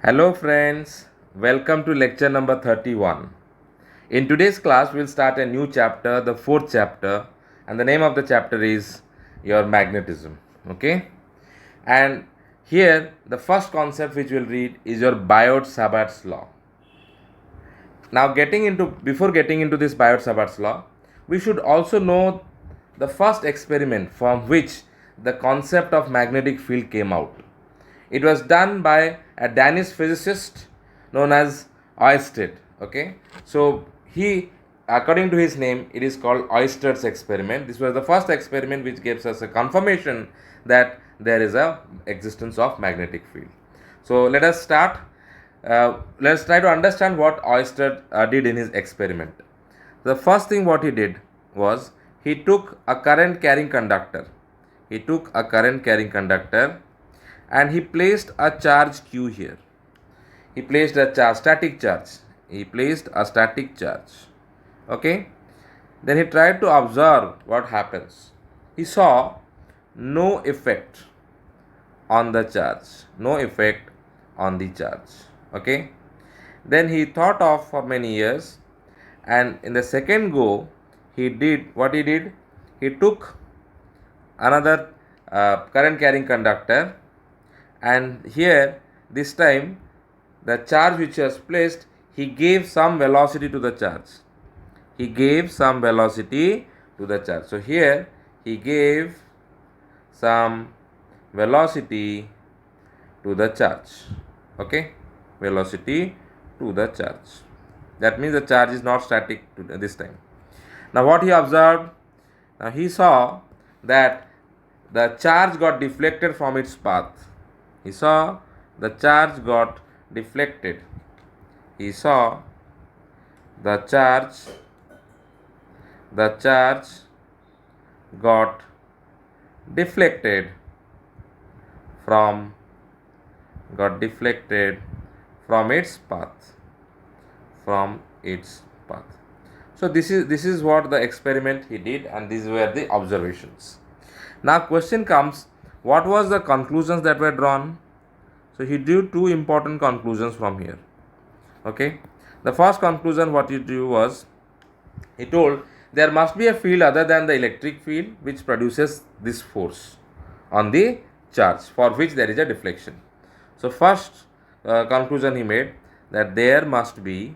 Hello friends, welcome to lecture number 31. In today's class, we'll start a new chapter, the fourth chapter, and the name of the chapter is your magnetism. Okay? And here, the first concept which we'll read is your Biot-Savart's law. Now, before getting into this Biot-Savart's law, we should also know the first experiment from which the concept of magnetic field came out. It was done by a Danish physicist known as Ørsted. Okay, so according to his name, it is called Ørsted experiment. This was the first experiment which gives us a confirmation that there is a existence of magnetic field. So let us start. Let's try to understand what Ørsted did in his experiment. The first thing what he did was he took a current carrying conductor. And he placed a charge q here. He placed a static charge. Okay. Then he tried to observe what happens. He saw no effect on the charge. Okay. Then he thought of for many years, and in the second go, he took another current carrying conductor, and here this time the charge which was placed, he gave some velocity to the charge. So here he gave some velocity to the charge. Okay, velocity to the charge. That means the charge is not static this time. Now what he observed? Now he saw that the charge got deflected from its path. He saw the charge got deflected. The charge got deflected from its path. So this is what the experiment he did, and these were the observations. Now question comes, what was the conclusions that were drawn? So he drew two important conclusions from here. Okay. The first conclusion what he drew was, he told there must be a field other than the electric field which produces this force on the charge, for which there is a deflection. So first conclusion he made, that there must be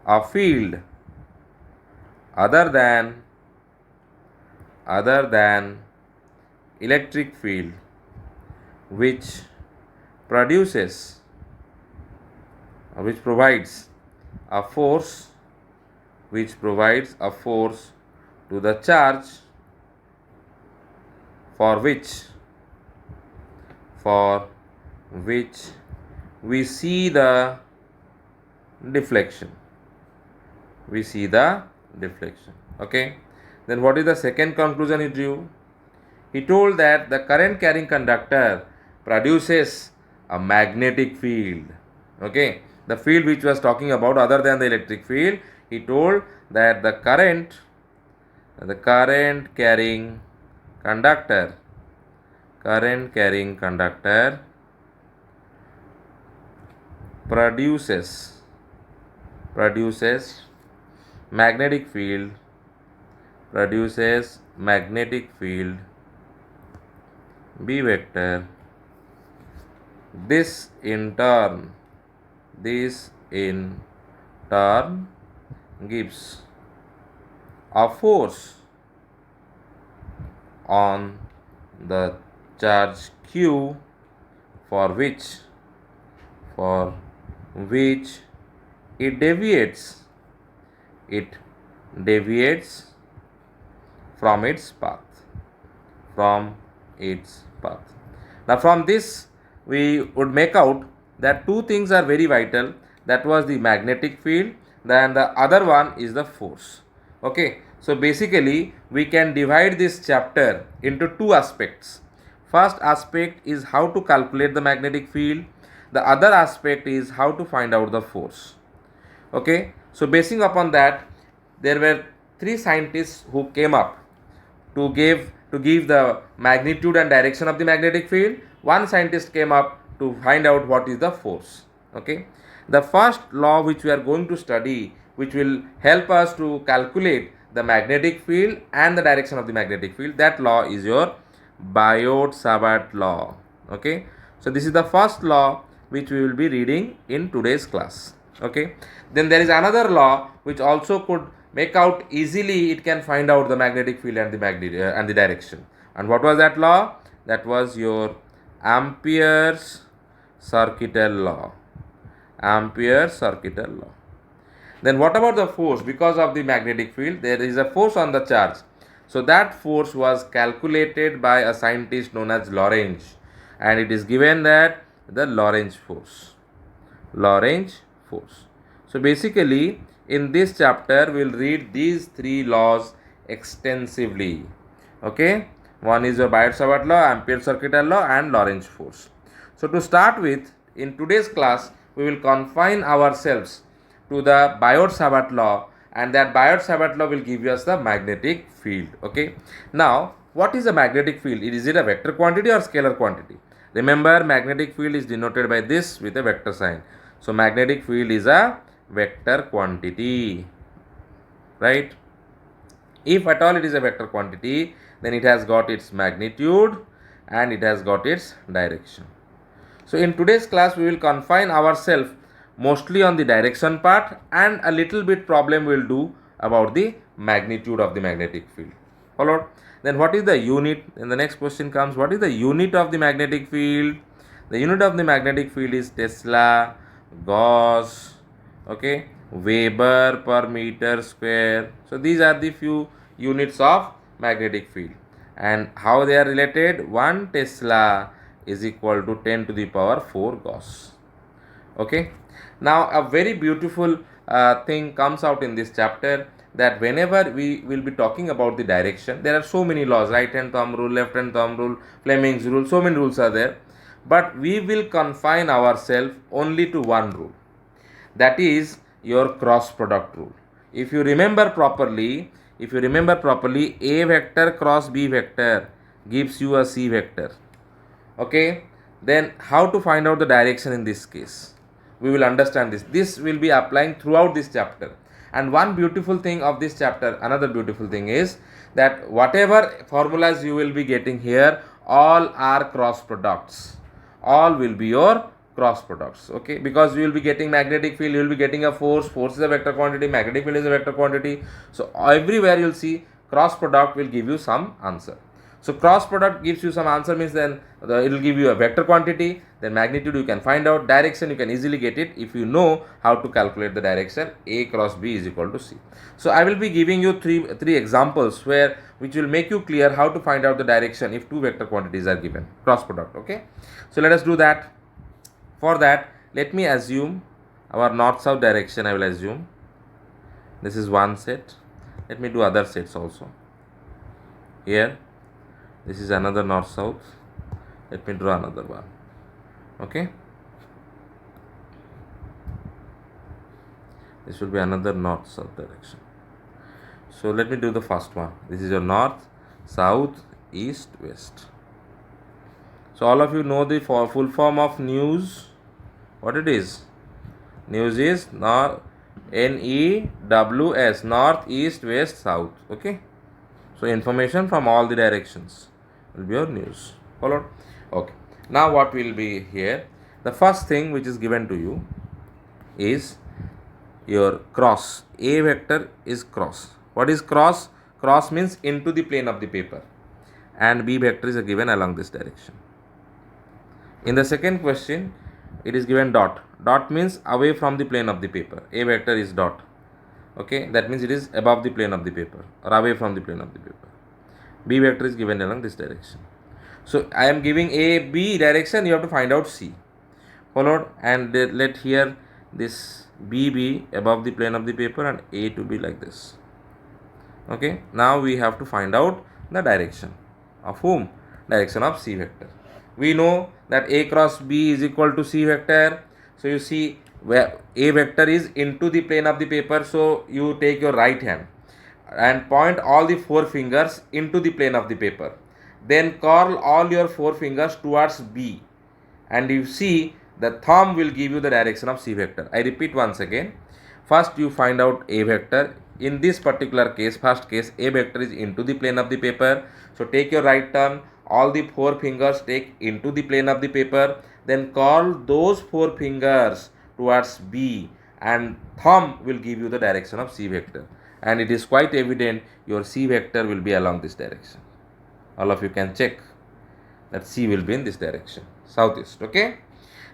a field other than electric field which provides a force to the charge, for which we see the deflection. Okay. Then what is the second conclusion he drew? He told that the current carrying conductor produces a magnetic field. Okay. The field which was talking about other than the electric field, he told that the current carrying conductor produces magnetic field B vector. This in turn gives a force on the charge q, for which it deviates from its path. Now from this we would make out that two things are very vital. That was the magnetic field, then the other one is the force. Okay, so basically we can divide this chapter into two aspects. First aspect is how to calculate the magnetic field. The other aspect is how to find out the force. Okay, so basing upon that, there were three scientists who came up to give the magnitude and direction of the magnetic field. one scientist came up to find out what is the force. Okay, the first law which we are going to study, which will help us to calculate the magnetic field and the direction of the magnetic field, that law is your Biot-Savart law. Okay, so this is the first law which we will be reading in today's class. Okay, then there is another law which also could make out easily, it can find out the magnetic field and the direction. And what was that law? That was your Ampere's circuital law. Ampere's circuital law. Then what about the force? Because of the magnetic field, there is a force on the charge. So that force was calculated by a scientist known as Lorentz, and it is given that the Lorentz force. Lorentz force. So basically, in this chapter, we will read these three laws extensively. Okay, one is your Biot-Savart law, Ampere circuital law, and Lorentz force. So to start with, in today's class, we will confine ourselves to the Biot-Savart law, and that Biot-Savart law will give us the magnetic field. Okay, now what is a magnetic field? Is it a vector quantity or scalar quantity? Remember, magnetic field is denoted by this with a vector sign. So magnetic field is a vector quantity, right? If at all it is a vector quantity, then it has got its magnitude and it has got its direction. So in today's class, we will confine ourselves mostly on the direction part, and a little bit problem we will do about the magnitude of the magnetic field. Followed? Then what is the unit? And the next question comes, what is the unit of the magnetic field? The unit of the magnetic field is Tesla, Gauss, okay, Weber per meter square. So these are the few units of magnetic field, and how they are related. 1 Tesla is equal to 10 to the power 4 Gauss. Okay, now a very beautiful thing comes out in this chapter, that whenever we will be talking about the direction, there are so many laws, right hand thumb rule, left hand thumb rule, Fleming's rule, so many rules are there, but we will confine ourselves only to one rule, that is your cross product rule. If you remember properly, A vector cross B vector gives you a C vector. Okay, then how to find out the direction in this case? We will understand this. This will be applying throughout this chapter. And one beautiful thing of this chapter, another beautiful thing is that whatever formulas you will be getting here, all are cross products. All will be your cross products. Okay, because you will be getting magnetic field, you will be getting a force. Force is a vector quantity, magnetic field is a vector quantity. So everywhere you will see cross product will give you some answer. So cross product gives you some answer, means then it will give you a vector quantity, then magnitude you can find out, direction you can easily get it if you know how to calculate the direction. A cross B is equal to C. So I will be giving you three examples which will make you clear how to find out the direction if two vector quantities are given, cross product. Okay, so let us do that. For that, let me assume our north-south direction. I will assume this is one set. Let me do other sets also. Here, this is another north-south. Let me draw another one. Okay, this will be another north-south direction. So let me do the first one. This is your north, south, east, west. So all of you know the full form of news. What it is? News is NEWS, north, east, west, south. Okay, so information from all the directions will be your news. Followed? Okay, now what will be here? The first thing which is given to you is your cross. A vector is cross. What is cross? Cross means into the plane of the paper, and B vector is given along this direction. In the second question, it is given dot. Dot means away from the plane of the paper. A vector is dot. Okay, that means it is above the plane of the paper or away from the plane of the paper. B vector is given along this direction. So I am giving A, B direction, you have to find out C. Followed? And let here this B be above the plane of the paper and A to be like this. Okay, now we have to find out the direction of whom? Direction of C vector. We know that A cross B is equal to C vector. So you see where A vector is into the plane of the paper. So you take your right hand and point all the four fingers into the plane of the paper then curl all your four fingers towards B, and you see the thumb will give you the direction of C vector. I repeat once again. First you find out A vector. In this particular case, first case, A vector is into the plane of the paper. So take your right turn, all the four fingers take into the plane of the paper, then curl those four fingers towards B, and thumb will give you the direction of C vector. And it is quite evident your C vector will be along this direction. All of you can check that C will be in this direction, southeast. Okay.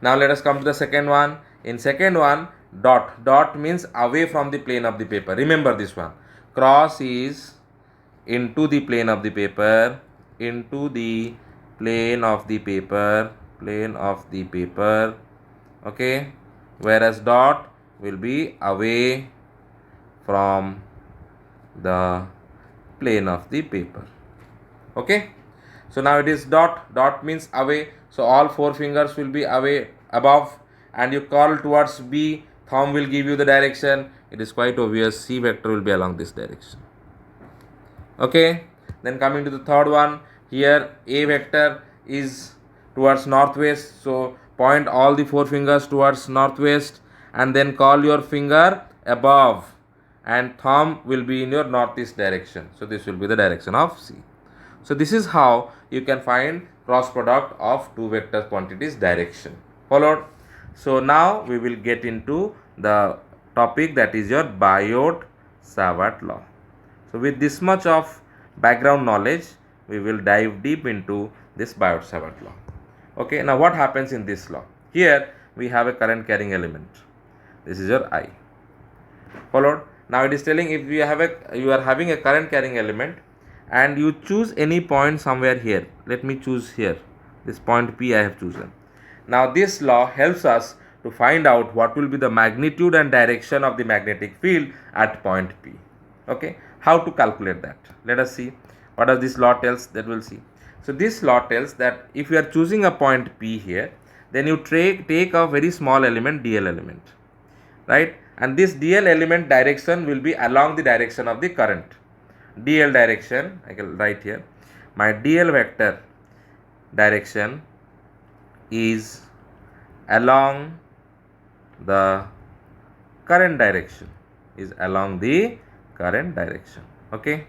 Now let us come to the second one. In second one, dot means away from the plane of the paper. Remember this one. Cross is into the plane of the paper, into the plane of the paper, plane of the paper. Okay. Whereas dot will be away from the plane of the paper. Okay. So now it is dot means away. So all four fingers will be away above, and you curl towards B, thumb will give you the direction. It is quite obvious C vector will be along this direction. Okay. Then coming to the third one, here A vector is towards northwest. So point all the four fingers towards northwest, and then curl your finger above, and thumb will be in your northeast direction. So this will be the direction of C. So this is how you can find cross product of two vector quantities direction. Followed? So now we will get into the topic, that is your Biot-Savart law. So with this much of background knowledge, we will dive deep into this Biot-Savart law. Okay, now what happens in this law? Here we have a current carrying element. This is your I. Followed? Now it is telling if you are having a current carrying element, and you choose any point somewhere here. Let me choose here. This point P I have chosen. Now this law helps us to find out what will be the magnitude and direction of the magnetic field at point P. Okay. How to calculate that? Let us see. What does this law tells? That we'll see. So this law tells that if you are choosing a point P here, then you take a very small element, dl element. Right? And this dl element direction will be along the direction of the current. dl direction, I can write here, my dl vector direction is along the current direction, okay.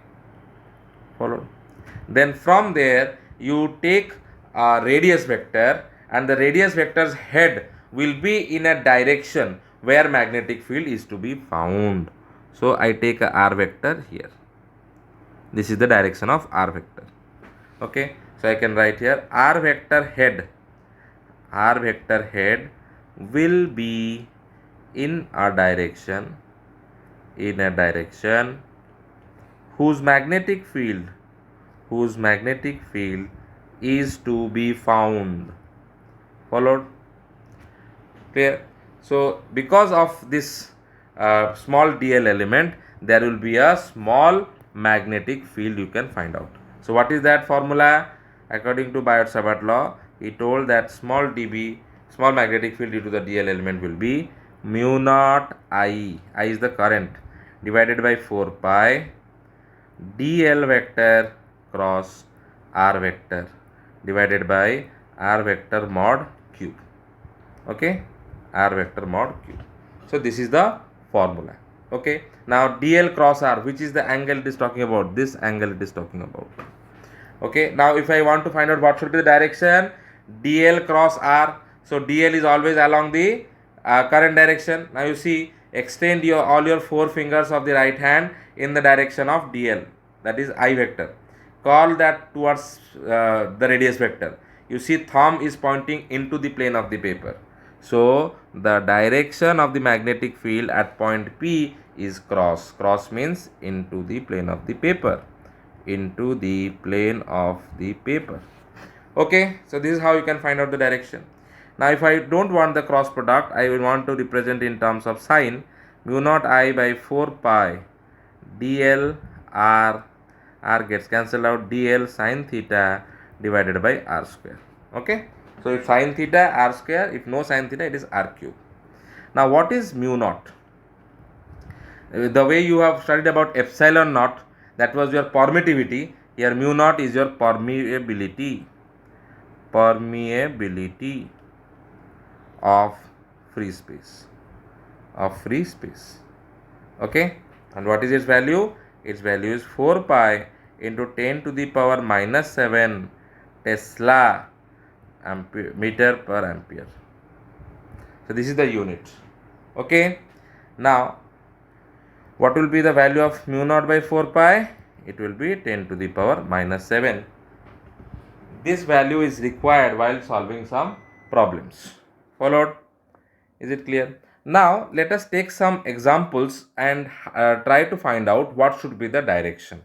Follow. Then from there you take a radius vector, and the radius vector's head will be in a direction where magnetic field is to be found. So I take a r vector here. This is the direction of r vector. Okay. So I can write here r vector head will be in a direction whose magnetic field is to be found. Followed? Clear? So because of this small dl element, there will be a small magnetic field you can find out. So what is that formula? According to Biot-Savart law, he told that small magnetic field due to the dl element will be mu naught I is the current, divided by 4 pi dl vector cross r vector, divided by r vector mod q. Okay, r vector mod q. So this is the formula. Okay. Now dl cross r, which is the angle it is talking about? This angle it is talking about. Okay. Now if I want to find out what should be the direction, dl cross r. So dl is always along the current direction. Now you see, extend all your four fingers of the right hand in the direction of dl, that is I vector. Call that towards the radius vector. You see, thumb is pointing into the plane of the paper. So the direction of the magnetic field at point P is cross. Cross means into the plane of the paper. Okay, so this is how you can find out the direction. Now if I don't want the cross product, I will want to represent in terms of sign. Mu naught I by 4 pi dl r gets cancelled out, dl sin theta divided by r square. Okay. So if sin theta r square, if no sin theta, it is r cube. Now what is mu naught? The way you have studied about epsilon naught, that was your permittivity. Here mu naught is your permeability of free space, okay. And what is its value? Its value is 4 pi into 10 to the power minus 7 Tesla meter per ampere. So this is the unit, okay. Now what will be the value of mu naught by 4 pi? It will be 10 to the power minus 7. This value is required while solving some problems. Followed? Is it clear? Now let us take some examples and try to find out what should be the direction.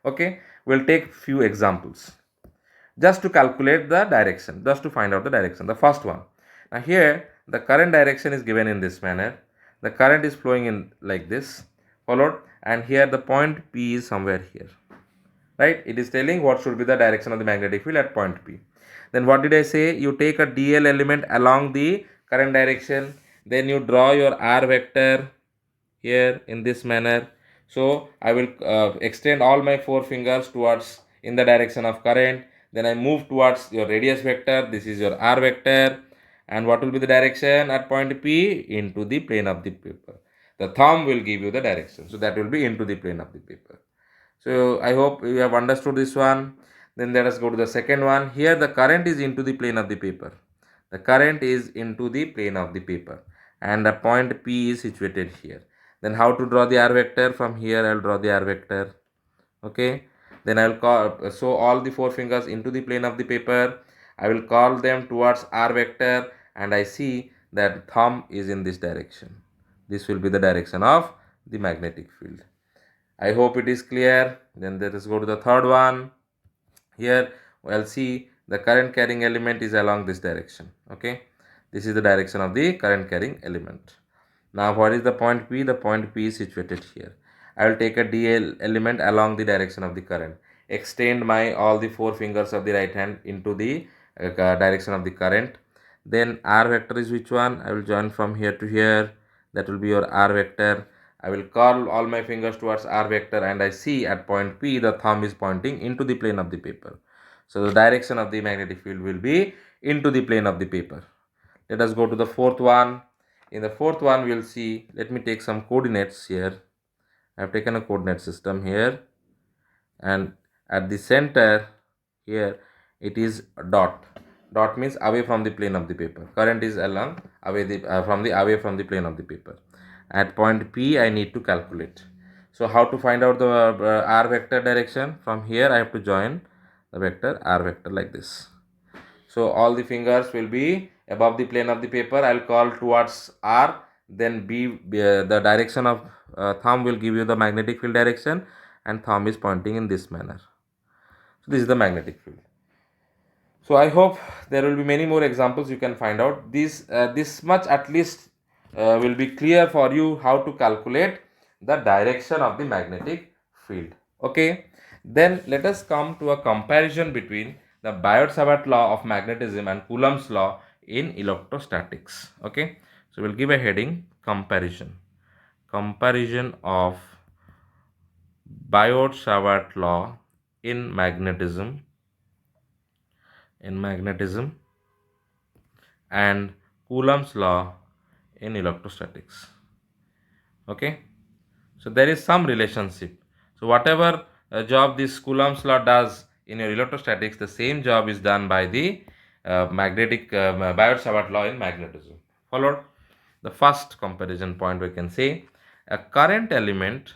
Okay, we'll take few examples just to calculate the direction, just to find out the direction. The first one. Now here the current direction is given in this manner. The current is flowing in like this, followed, and here the point P is somewhere here. Right? It is telling what should be the direction of the magnetic field at point P. Then what did I say? You take a dl element along the current direction, then you draw your r vector here in this manner. So I will extend all my 4 fingers towards in the direction of current. Then I move towards your radius vector. This is your r vector. And what will be the direction at point P? Into the plane of the paper. The thumb will give you the direction. So that will be into the plane of the paper. So I hope you have understood this one. Then let us go to the second one. Here the current is into the plane of the paper. The current is into the plane of the paper. And the point P is situated here. Then how to draw the r vector? From here I will draw the r vector. Okay. Then I will so all the 4 fingers into the plane of the paper. I will call them towards r vector, and I see that thumb is in this direction. This will be the direction of the magnetic field. I hope it is clear. Then let us go to the third one. Here we'll see the current carrying element is along this direction. Okay, this is the direction of the current carrying element. Now what is the point P? The point P is situated here. I will take a dl element along the direction of the current. Extend my all the 4 fingers of the right hand into the direction of the current. Then r vector is which one? I will join from here to here. That will be your r vector. I will curl all my fingers towards r vector, and I see at point P the thumb is pointing into the plane of the paper. So the direction of the magnetic field will be into the plane of the paper. Let us go to the fourth one. In the fourth one we will see, let me take some coordinates here. I have taken a coordinate system here, and at the center here it is dot. Dot means away from the plane of the paper. Current is along away from the plane of the paper. At point P I need to calculate. So how to find out the r vector direction? From here I have to join the vector r vector like this. So all the fingers will be above the plane of the paper. I'll call towards r, then the direction of thumb will give you the magnetic field direction, and thumb is pointing in this manner. So this is the magnetic field. So I hope there will be many more examples you can find out. This much at least will be clear for you how to calculate the direction of the magnetic field. Okay. Then let us come to a comparison between the Biot-Savart law of magnetism and Coulomb's law in electrostatics. Okay. So we'll give a heading comparison. Comparison of Biot-Savart law in magnetism and Coulomb's law in electrostatics. Okay, so there is some relationship. So whatever job this Coulomb's law does in your electrostatics, the same job is done by the Biot-Savart law in magnetism. Followed. The first comparison point we can say a current element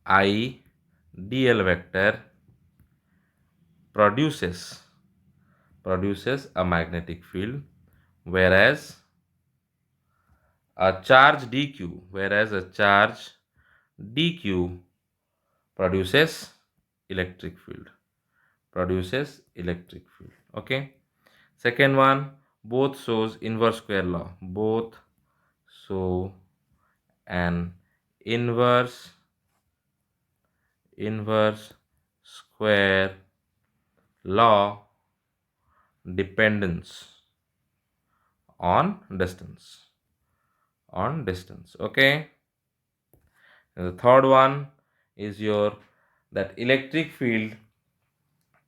I dl vector produces a magnetic field, whereas a charge dq produces electric field. Okay. Second one, both shows inverse square law. Both show an inverse square law dependence on distance. Okay. And the third one is your that electric field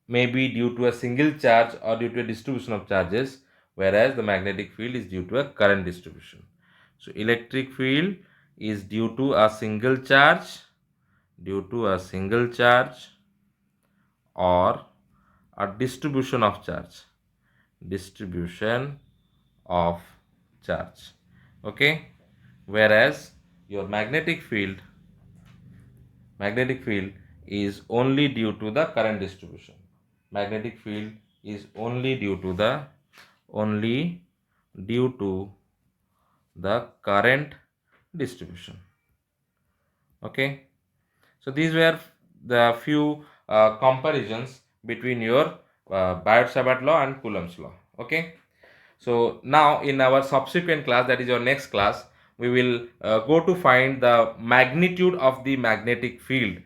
may be due to a single charge or due to a distribution of charges, whereas the magnetic field is due to a current distribution. So electric field is due to a single charge, or a distribution of charge, of charge. Okay, whereas your magnetic field is only due to the current distribution. Magnetic field is only due to the current distribution. Okay, so these were the few comparisons between your Biot-Savart law and Coulomb's law. Okay, so now in our subsequent class, that is your next class, we will go to find the magnitude of the magnetic field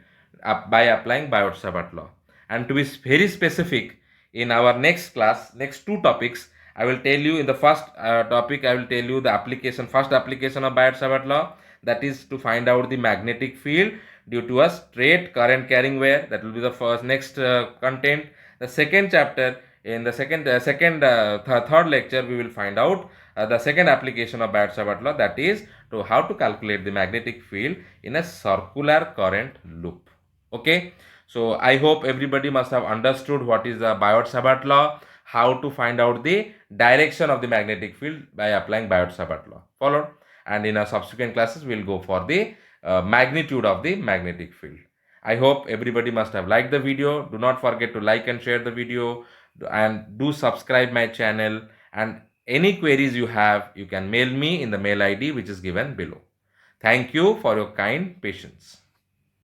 by applying Biot-Savart law. And to be very specific, in our next class, next two topics, I will tell you in the first topic, I will tell you the first application of Biot-Savart law, that is to find out the magnetic field due to a straight current carrying wire. That will be the next content. The second chapter, in the third lecture, we will find out the second application of Biot-Savart law, that is to how to calculate the magnetic field in a circular current loop. Okay, so I hope everybody must have understood what is the Biot-Savart law, how to find out the direction of the magnetic field by applying Biot-Savart law. Followed, and in our subsequent classes we will go for the magnitude of the magnetic field. I hope everybody must have liked the video. Do not forget to like and share the video, and do subscribe my channel. And any queries you have, you can mail me in the mail ID which is given below. Thank you for your kind patience.